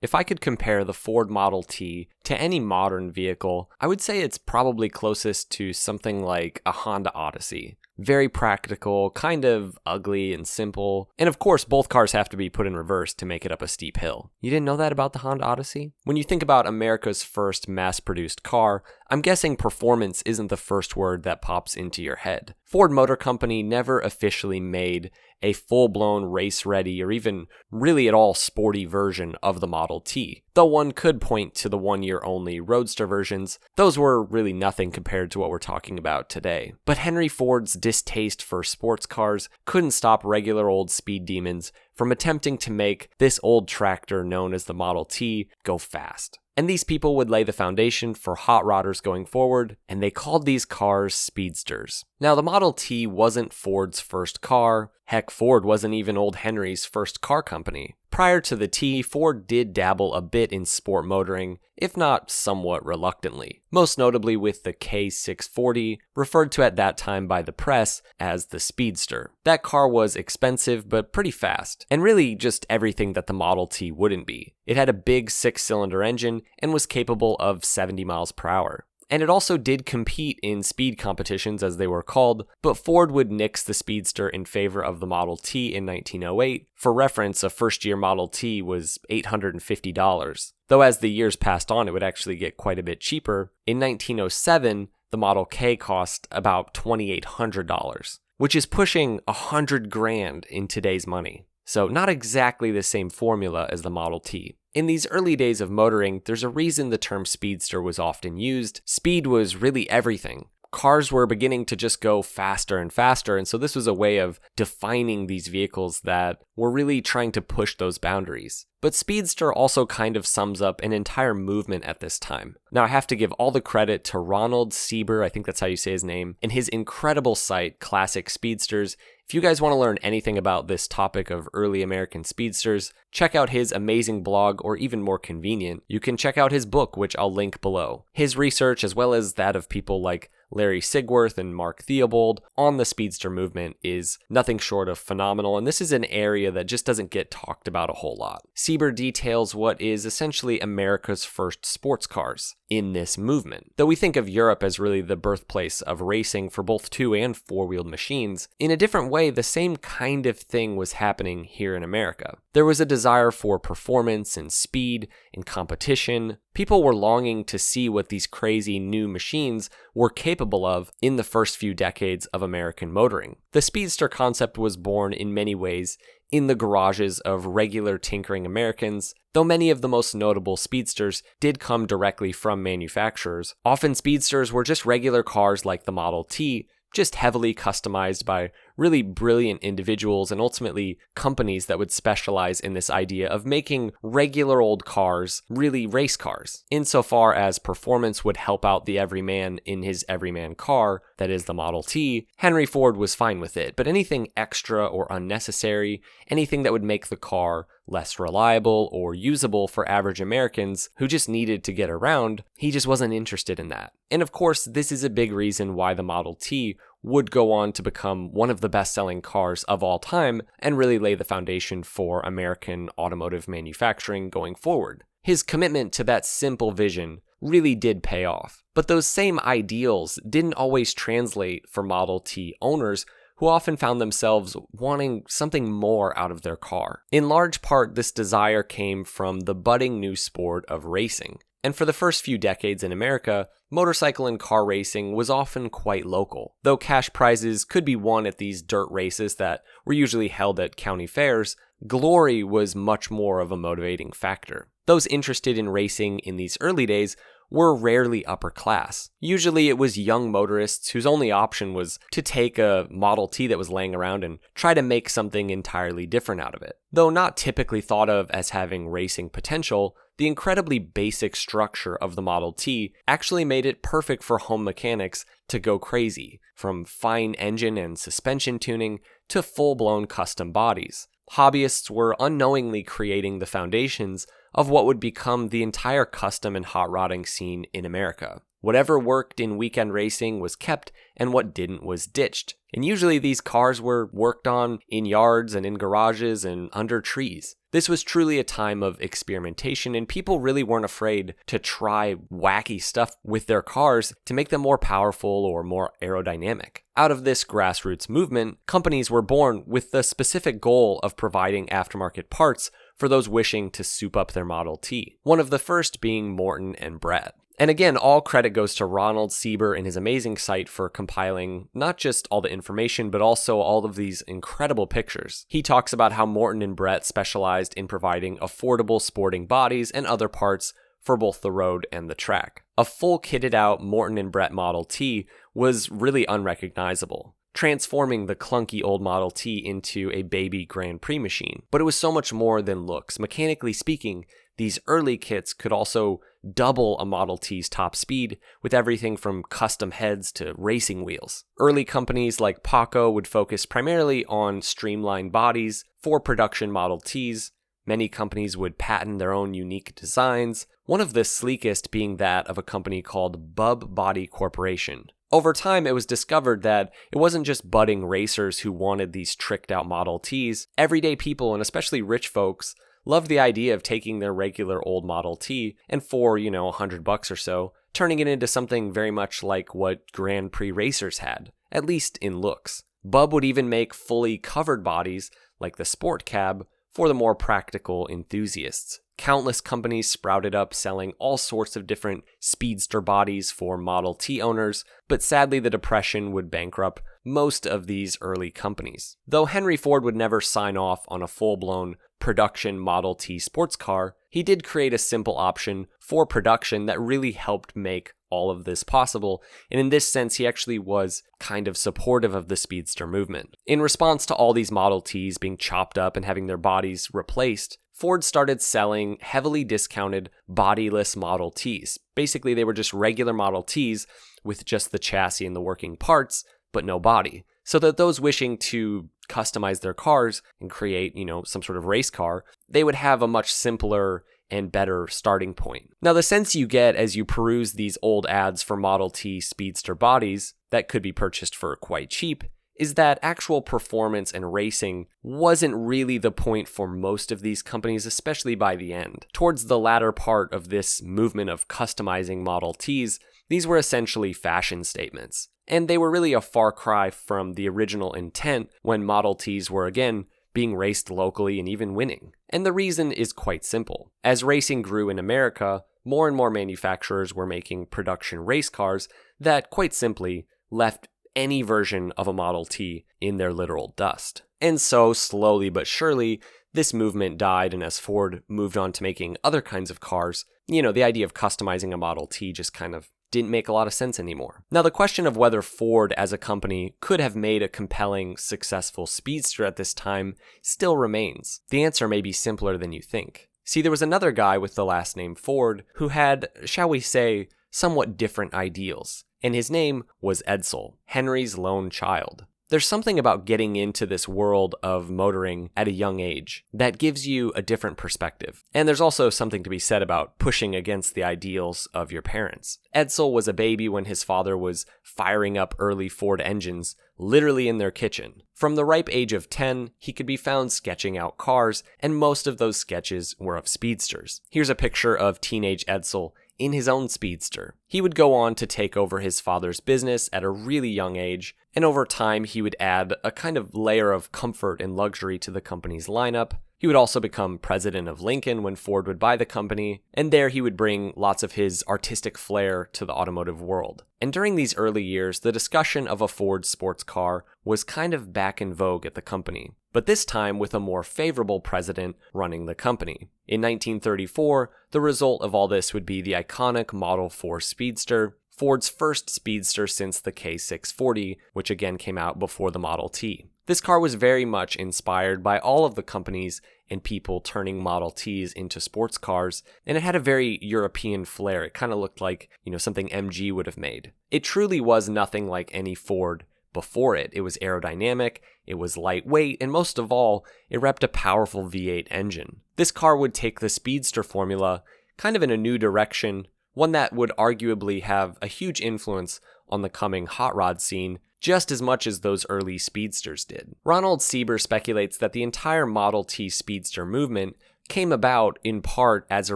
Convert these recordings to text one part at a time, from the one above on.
If I could compare the Ford Model T to any modern vehicle, I would say it's probably closest to something like a Honda Odyssey. Very practical, kind of ugly and simple. And of course, both cars have to be put in reverse to make it up a steep hill. You didn't know that about the Honda Odyssey? When you think about America's first mass-produced car, I'm guessing performance isn't the first word that pops into your head. Ford Motor Company never officially made a full-blown race-ready or even really at all sporty version of the Model T. Though one could point to the one-year-only Roadster versions, those were really nothing compared to what we're talking about today. But Henry Ford's distaste for sports cars couldn't stop regular old speed demons from attempting to make this old tractor known as the Model T go fast. And these people would lay the foundation for hot rodders going forward, and they called these cars speedsters. Now, the Model T wasn't Ford's first car. Heck, Ford wasn't even old Henry's first car company. Prior to the T, Ford did dabble a bit in sport motoring, if not somewhat reluctantly. Most notably with the K640, referred to at that time by the press as the Speedster. That car was expensive but pretty fast, and really just everything that the Model T wouldn't be. It had a big 6-cylinder engine and was capable of 70 miles per hour. And it also did compete in speed competitions, as they were called, but Ford would nix the Speedster in favor of the Model T in 1908. For reference, a first-year Model T was $850, though as the years passed on, it would actually get quite a bit cheaper. In 1907, the Model K cost about $2,800, which is pushing $100,000 in today's money. So not exactly the same formula as the Model T. In these early days of motoring, there's a reason the term speedster was often used. Speed was really everything. Cars were beginning to just go faster and faster, and so this was a way of defining these vehicles that were really trying to push those boundaries. But speedster also kind of sums up an entire movement at this time. Now, I have to give all the credit to Ronald Sieber, I think that's how you say his name, and his incredible site, Classic Speedsters. If you guys want to learn anything about this topic of early American speedsters, check out his amazing blog, or even more convenient, you can check out his book, which I'll link below. His research, as well as that of people like Larry Sigworth and Mark Theobald on the speedster movement, is nothing short of phenomenal, and this is an area that just doesn't get talked about a whole lot. Sieber details what is essentially America's first sports cars in this movement. Though we think of Europe as really the birthplace of racing for both 2- and 4-wheeled machines, in a different way, the same kind of thing was happening here in America. There was a desire for performance and speed and competition. People were longing to see what these crazy new machines were capable of in the first few decades of American motoring. The speedster concept was born in many ways in the garages of regular tinkering Americans, though many of the most notable speedsters did come directly from manufacturers. Often speedsters were just regular cars like the Model T, just heavily customized by really brilliant individuals and ultimately companies that would specialize in this idea of making regular old cars really race cars. Insofar as performance would help out the everyman in his everyman car, that is the Model T, Henry Ford was fine with it, but anything extra or unnecessary, anything that would make the car less reliable or usable for average Americans who just needed to get around, he just wasn't interested in that. And of course, this is a big reason why the Model T would go on to become one of the best-selling cars of all time and really lay the foundation for American automotive manufacturing going forward. His commitment to that simple vision really did pay off. But those same ideals didn't always translate for Model T owners, who often found themselves wanting something more out of their car. In large part, this desire came from the budding new sport of racing. And for the first few decades in America, motorcycle and car racing was often quite local. Though cash prizes could be won at these dirt races that were usually held at county fairs, glory was much more of a motivating factor. Those interested in racing in these early days were rarely upper class. Usually it was young motorists whose only option was to take a Model T that was laying around and try to make something entirely different out of it. Though not typically thought of as having racing potential, the incredibly basic structure of the Model T actually made it perfect for home mechanics to go crazy, from fine engine and suspension tuning to full-blown custom bodies. Hobbyists were unknowingly creating the foundations of what would become the entire custom and hot rodding scene in America. Whatever worked in weekend racing was kept, and what didn't was ditched. And usually these cars were worked on in yards and in garages and under trees. This was truly a time of experimentation, and people really weren't afraid to try wacky stuff with their cars to make them more powerful or more aerodynamic. Out of this grassroots movement, companies were born with the specific goal of providing aftermarket parts for those wishing to soup up their Model T, one of the first being Morton and Brett. And again, all credit goes to Ronald Sieber and his amazing site for compiling not just all the information, but also all of these incredible pictures. He talks about how Morton and Brett specialized in providing affordable sporting bodies and other parts for both the road and the track. A full kitted out Morton and Brett Model T was really unrecognizable, transforming the clunky old Model T into a baby Grand Prix machine. But it was so much more than looks. Mechanically speaking, these early kits could also double a Model T's top speed with everything from custom heads to racing wheels. Early companies like Paco would focus primarily on streamlined bodies for production Model T's. Many companies would patent their own unique designs, one of the sleekest being that of a company called Bub Body Corporation. Over time, it was discovered that it wasn't just budding racers who wanted these tricked out Model T's. Everyday people, and especially rich folks, loved the idea of taking their regular old Model T and for, $100 or so, turning it into something very much like what Grand Prix racers had, at least in looks. Bub would even make fully covered bodies, like the Sport Cab, for the more practical enthusiasts. Countless companies sprouted up selling all sorts of different speedster bodies for Model T owners, but sadly the Depression would bankrupt most of these early companies. Though Henry Ford would never sign off on a full-blown production Model T sports car, he did create a simple option for production that really helped make all of this possible, and in this sense he actually was kind of supportive of the speedster movement. In response to all these Model Ts being chopped up and having their bodies replaced, Ford started selling heavily discounted bodiless Model Ts. Basically, they were just regular Model Ts with just the chassis and the working parts, but no body, so that those wishing to customize their cars and create, some sort of race car, they would have a much simpler and better starting point. Now, the sense you get as you peruse these old ads for Model T speedster bodies that could be purchased for quite cheap is that actual performance and racing wasn't really the point for most of these companies, especially by the end. Towards the latter part of this movement of customizing Model Ts, these were essentially fashion statements. And they were really a far cry from the original intent when Model Ts were again being raced locally and even winning. And the reason is quite simple. As racing grew in America, more and more manufacturers were making production race cars that, quite simply, left any version of a Model T in their literal dust. And so, slowly but surely, this movement died, and as Ford moved on to making other kinds of cars, the idea of customizing a Model T just kind of didn't make a lot of sense anymore. Now, the question of whether Ford as a company could have made a compelling, successful speedster at this time still remains. The answer may be simpler than you think. See, there was another guy with the last name Ford who had, shall we say, somewhat different ideals, and his name was Edsel, Henry's lone child. There's something about getting into this world of motoring at a young age that gives you a different perspective. And there's also something to be said about pushing against the ideals of your parents. Edsel was a baby when his father was firing up early Ford engines, literally in their kitchen. From the ripe age of 10, he could be found sketching out cars, and most of those sketches were of speedsters. Here's a picture of teenage Edsel in his own speedster. He would go on to take over his father's business at a really young age, and over time he would add a kind of layer of comfort and luxury to the company's lineup. He would also become president of Lincoln when Ford would buy the company, and there he would bring lots of his artistic flair to the automotive world. And during these early years, the discussion of a Ford sports car was kind of back in vogue at the company, but this time with a more favorable president running the company. In 1934, the result of all this would be the iconic Model 4 Speedster, Ford's first speedster since the K640, which again came out before the Model T. This car was very much inspired by all of the companies and people turning Model Ts into sports cars, and it had a very European flair. It kind of looked like, something MG would have made. It truly was nothing like any Ford before it. It was aerodynamic, it was lightweight, and most of all, it repped a powerful V8 engine. This car would take the speedster formula kind of in a new direction, one that would arguably have a huge influence on the coming hot rod scene just as much as those early speedsters did. Ronald Sieber speculates that the entire Model T speedster movement came about in part as a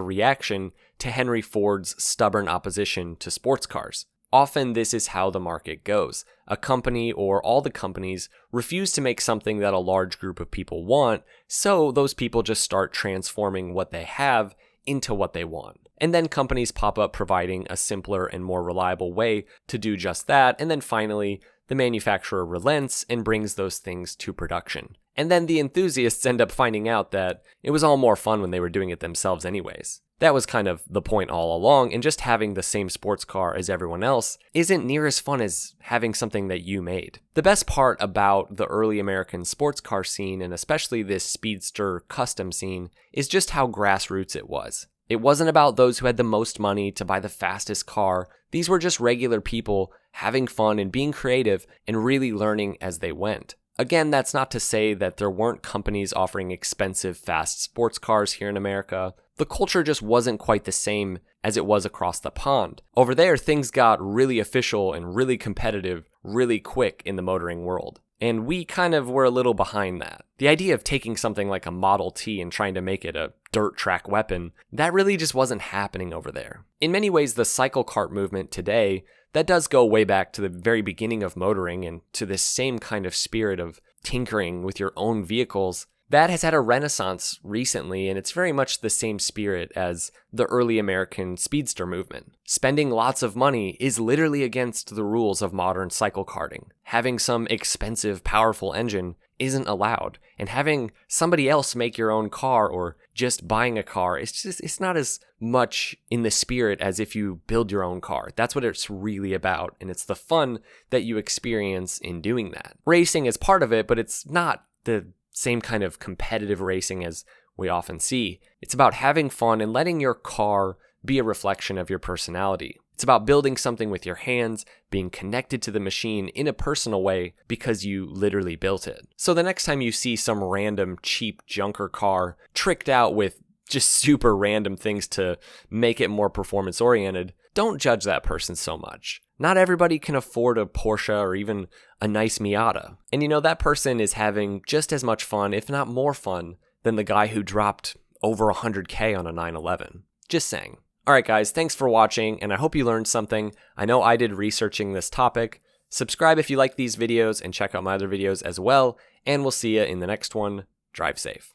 reaction to Henry Ford's stubborn opposition to sports cars. Often this is how the market goes. A company or all the companies refuse to make something that a large group of people want, so those people just start transforming what they have into what they want. And then companies pop up providing a simpler and more reliable way to do just that, and then finally, the manufacturer relents and brings those things to production. And then the enthusiasts end up finding out that it was all more fun when they were doing it themselves anyways. That was kind of the point all along, and just having the same sports car as everyone else isn't near as fun as having something that you made. The best part about the early American sports car scene, and especially this speedster custom scene, is just how grassroots it was. It wasn't about those who had the most money to buy the fastest car. These were just regular people having fun and being creative and really learning as they went. Again, that's not to say that there weren't companies offering expensive, fast sports cars here in America. The culture just wasn't quite the same as it was across the pond. Over there, things got really official and really competitive really quick in the motoring world. And we kind of were a little behind that. The idea of taking something like a Model T and trying to make it a dirt track weapon, that really just wasn't happening over there. In many ways, the cycle kart movement today, that does go way back to the very beginning of motoring and to this same kind of spirit of tinkering with your own vehicles. That has had a renaissance recently, and it's very much the same spirit as the early American speedster movement. Spending lots of money is literally against the rules of modern cycle karting. Having some expensive, powerful engine isn't allowed, and having somebody else make your own car or just buying a car, it's not as much in the spirit as if you build your own car. That's what it's really about, and it's the fun that you experience in doing that. Racing is part of it, but it's not the same kind of competitive racing as we often see. It's about having fun and letting your car be a reflection of your personality. It's about building something with your hands, being connected to the machine in a personal way because you literally built it. So the next time you see some random cheap junker car tricked out with just super random things to make it more performance oriented, don't judge that person so much. Not everybody can afford a Porsche or even a nice Miata. And that person is having just as much fun, if not more fun, than the guy who dropped over 100K on a 911. Just saying. Alright guys, thanks for watching, and I hope you learned something. I know I did researching this topic. Subscribe if you like these videos, and check out my other videos as well, and we'll see you in the next one. Drive safe.